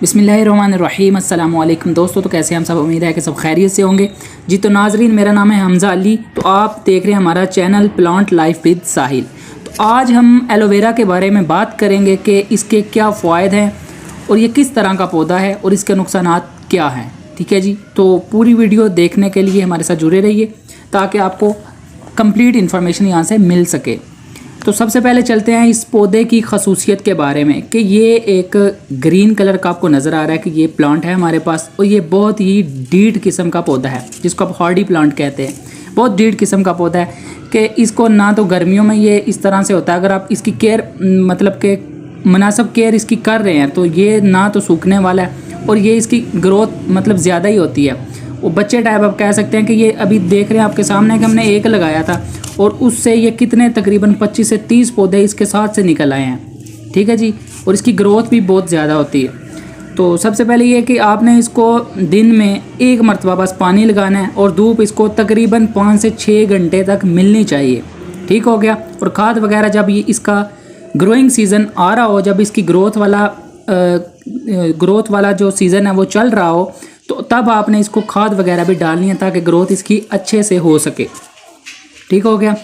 बिस्मिल्लाहिर्रहमानिर्रहीम अस्सलाम वालेकुम दोस्तों। तो कैसे हम सब, उम्मीद है कि सब खैरियत से होंगे जी। तो नाजरीन, मेरा नाम है हमज़ा अली। तो आप देख रहे हैं हमारा चैनल प्लांट लाइफ विद साहिल। तो आज हम एलोवेरा के बारे में बात करेंगे कि इसके क्या फ़ायदे हैं और ये किस तरह का पौधा है और इसके नुकसानात क्या हैं। ठीक है जी, तो पूरी वीडियो देखने के लिए हमारे साथ जुड़े रहिए ताकि आपको कंप्लीट इन्फॉर्मेशन यहाँ से मिल सके। तो सबसे पहले चलते हैं इस पौधे की खसूसियत के बारे में कि ये एक ग्रीन कलर का आपको नज़र आ रहा है कि ये प्लांट है हमारे पास, और ये बहुत ही डीड किस्म का पौधा है जिसको आप हार्डी प्लांट कहते हैं। बहुत डीड किस्म का पौधा है कि इसको ना तो गर्मियों में ये इस तरह से होता है, अगर आप इसकी केयर मतलब कि मुनासिब केयर इसकी कर रहे हैं तो ये ना तो सूखने वाला है और ये इसकी ग्रोथ मतलब ज़्यादा ही होती है। वो बच्चे टाइप आप कह सकते हैं कि ये अभी देख रहे हैं आपके सामने कि हमने एक लगाया था और उससे ये कितने तकरीबन 25 से 30 पौधे इसके साथ से निकल आए हैं। ठीक है जी, और इसकी ग्रोथ भी बहुत ज़्यादा होती है। तो सबसे पहले ये कि आपने इसको दिन में एक मरतबा बस पानी लगाना है और धूप इसको तकरीबन 5 से 6 घंटे तक मिलनी चाहिए। ठीक हो गया। और खाद वगैरह जब ये इसका ग्रोइंग सीज़न आ रहा हो, जब इसकी ग्रोथ वाला जो सीज़न है वो चल रहा हो, तो तब आपने इसको खाद वगैरह भी डालनी है ताकि ग्रोथ इसकी अच्छे से हो सके। ठीक हो गया।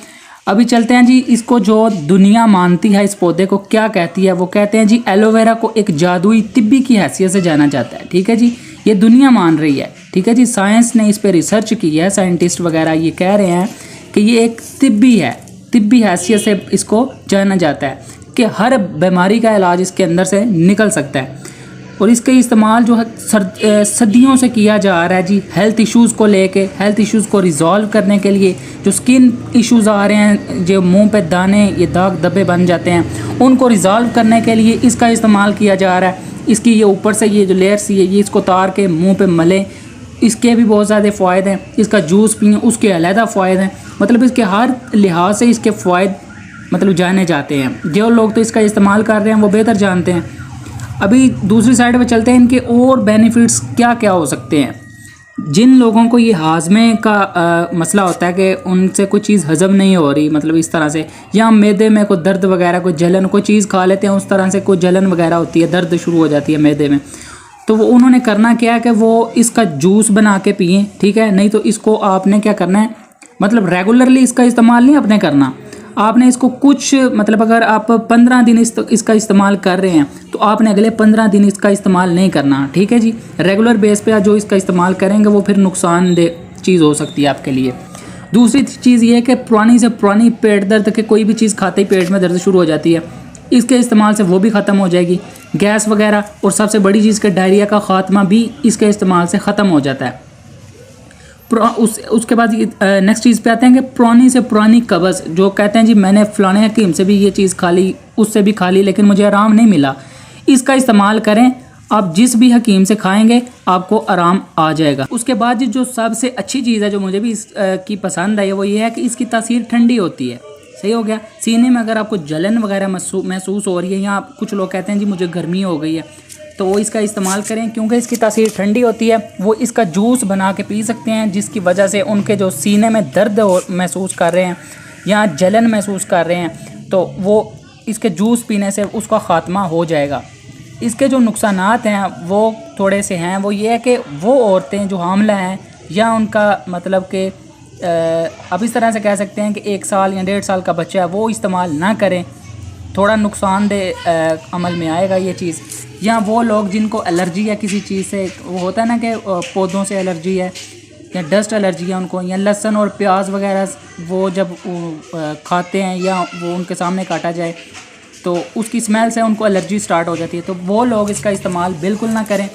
अभी चलते हैं जी, इसको जो दुनिया मानती है इस पौधे को क्या कहती है, वो कहते हैं जी एलोवेरा को एक जादुई तिब्बी की हैसियत से जाना जाता है। ठीक है जी, ये दुनिया मान रही है। ठीक है जी, साइंस ने इस पर रिसर्च की है, साइंटिस्ट वगैरह ये कह रहे हैं कि ये एक तिब्बी है, तिब्बी हैसियत से इसको जाना जाता है कि हर बीमारी का इलाज इसके अंदर से निकल सकता है। और इसके इस्तेमाल जो है सदियों से किया जा रहा है जी, हेल्थ इश्यूज़ को लेके, हेल्थ इश्यूज़ को रिज़ॉल्व करने के लिए, जो स्किन इश्यूज़ आ रहे हैं, जो मुंह पे दाने ये दाग धब्बे बन जाते हैं, उनको रिज़ॉल्व करने के लिए इसका इस्तेमाल किया जा रहा है। इसकी ये ऊपर से ये जो लेयर्स ये इसको उतार के मुँह पे मलें, इसके भी बहुत ज़्यादा फ़ायदे हैं। इसका जूस पिए, उसके अलहदा फ़ायदे हैं। मतलब इसके हर लिहाज से इसके फ़ायदे मतलब जाने जाते हैं। जो लोग तो इसका इस्तेमाल कर रहे हैं वो बेहतर जानते हैं। अभी दूसरी साइड पे चलते हैं, इनके और बेनिफिट्स क्या क्या हो सकते हैं। जिन लोगों को ये हाजमे का मसला होता है कि उनसे कोई चीज़ हज़म नहीं हो रही, मतलब इस तरह से, या मैदे में कोई दर्द वगैरह, कोई जलन, कोई चीज़ खा लेते हैं उस तरह से कोई जलन वगैरह होती है, दर्द शुरू हो जाती है मैदे में, तो वो उन्होंने करना क्या है कि वो इसका जूस बना के पिएँ। ठीक है, नहीं तो इसको आपने क्या करना है, मतलब रेगुलरली इसका इस्तेमाल नहीं आपने करना, आपने इसको कुछ मतलब अगर आप 15 दिन इसका इस्तेमाल कर रहे हैं तो आपने अगले 15 दिन इसका इस्तेमाल नहीं करना। ठीक है जी, रेगुलर बेस पे जो इसका इस्तेमाल करेंगे वो फिर नुकसानदेह चीज़ हो सकती है आपके लिए। दूसरी चीज़ ये है कि पुरानी से पुरानी पेट दर्द के, कोई भी चीज़ खाते ही पेट में दर्द शुरू हो जाती है, इसके इस्तेमाल से वो भी ख़त्म हो जाएगी। गैस वगैरह, और सबसे बड़ी चीज़ के डायरिया का ख़ात्मा भी इसके इस्तेमाल से ख़त्म हो जाता है। उसके बाद नेक्स्ट चीज़ पे आते हैं कि पुरानी से पुरानी कब्ज़, जो कहते हैं जी मैंने फ़लाने हकीम से भी ये चीज़ खा ली, उससे भी खा ली, लेकिन मुझे आराम नहीं मिला, इसका इस्तेमाल करें। आप जिस भी हकीम से खाएंगे आपको आराम आ जाएगा। उसके बाद जो सबसे अच्छी चीज़ है जो मुझे भी इसकी पसंद है वो ये है कि इसकी तासीर ठंडी होती है। सही हो गया। सीने में अगर आपको जलन वगैरह महसूस हो रही है, या कुछ लोग कहते हैं जी मुझे गर्मी हो गई है, तो वो इसका इस्तेमाल करें क्योंकि इसकी तासीर ठंडी होती है। वो इसका जूस बना के पी सकते हैं, जिसकी वजह से उनके जो सीने में दर्द महसूस कर रहे हैं या जलन महसूस कर रहे हैं, तो वो इसके जूस पीने से उसका ख़ात्मा हो जाएगा। इसके जो नुकसानात हैं वो थोड़े से हैं। वो ये है कि वो औरतें जो हामला हैं या उनका मतलब कि अब इस तरह से कह सकते हैं कि 1 साल या 1.5 साल का बच्चा है, वो इस्तेमाल ना करें, थोड़ा नुकसानदेह अमल में आएगा ये चीज़। या वो लोग जिनको एलर्जी है किसी चीज़ से, वो होता है ना कि पौधों से एलर्जी है या डस्ट एलर्जी है उनको, या लहसुन और प्याज वगैरह वो जब खाते हैं या वो उनके सामने काटा जाए तो उसकी स्मेल से उनको एलर्जी स्टार्ट हो जाती है, तो वो लोग इसका इस्तेमाल बिल्कुल ना करें।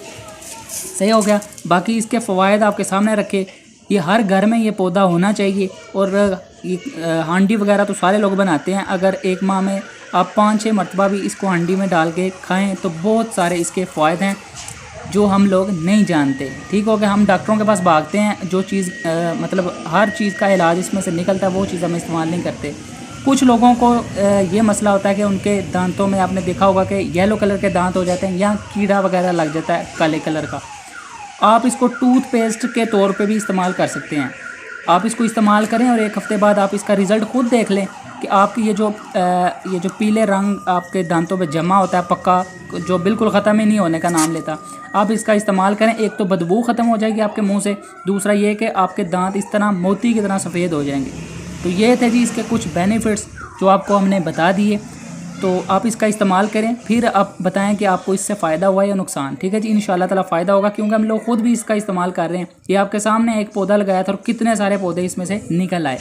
सही हो गया। बाकी इसके फ़वाइद आपके सामने रखे। ये हर घर में ये पौधा होना चाहिए, और ये हांडी वगैरह तो सारे लोग बनाते हैं। अगर एक माह में आप 5-6 मरतबा भी इसको हांडी में डाल के खाएं तो बहुत सारे इसके फ़ायदे हैं जो हम लोग नहीं जानते। ठीक हो गया। हम डॉक्टरों के पास भागते हैं, जो चीज़ मतलब हर चीज़ का इलाज इसमें से निकलता है वो चीज़ हम इस्तेमाल नहीं करते। कुछ लोगों को ये मसला होता है कि उनके दांतों में, आपने देखा होगा कि येलो कलर के दांत हो जाते हैं या कीड़ा वगैरह लग जाता है काले कलर का। आप इसको टूथपेस्ट के तौर पे भी इस्तेमाल कर सकते हैं। आप इसको इस्तेमाल करें और 1 हफ़्ते बाद आप इसका रिज़ल्ट खुद देख लें कि आपकी ये जो पीले रंग आपके दांतों पे जमा होता है पक्का, जो बिल्कुल ख़त्म ही नहीं होने का नाम लेता, आप इसका इस्तेमाल करें। एक तो बदबू ख़त्म हो जाएगी आपके मुंह से, दूसरा ये कि आपके दांत इस तरह मोती की तरह सफ़ेद हो जाएंगे। तो ये थे जी इसके कुछ बेनिफिट्स जो आपको हमने बता दिए। तो आप इसका इस्तेमाल करें, फिर आप बताएं कि आपको इससे फ़ायदा हुआ या नुकसान। ठीक है जी, इंशाल्लाह ताला फ़ायदा होगा, क्योंकि हम लोग खुद भी इसका इस्तेमाल कर रहे हैं। ये आपके सामने एक पौधा लगाया था और कितने सारे पौधे इसमें से निकल आए।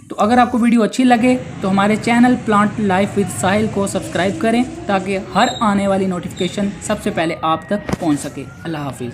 तो अगर आपको वीडियो अच्छी लगे तो हमारे चैनल प्लांट लाइफ विद साहिल को सब्सक्राइब करें, ताकि हर आने वाली नोटिफिकेशन सबसे पहले आप तक पहुँच सके। अल्लाह हाफिज़।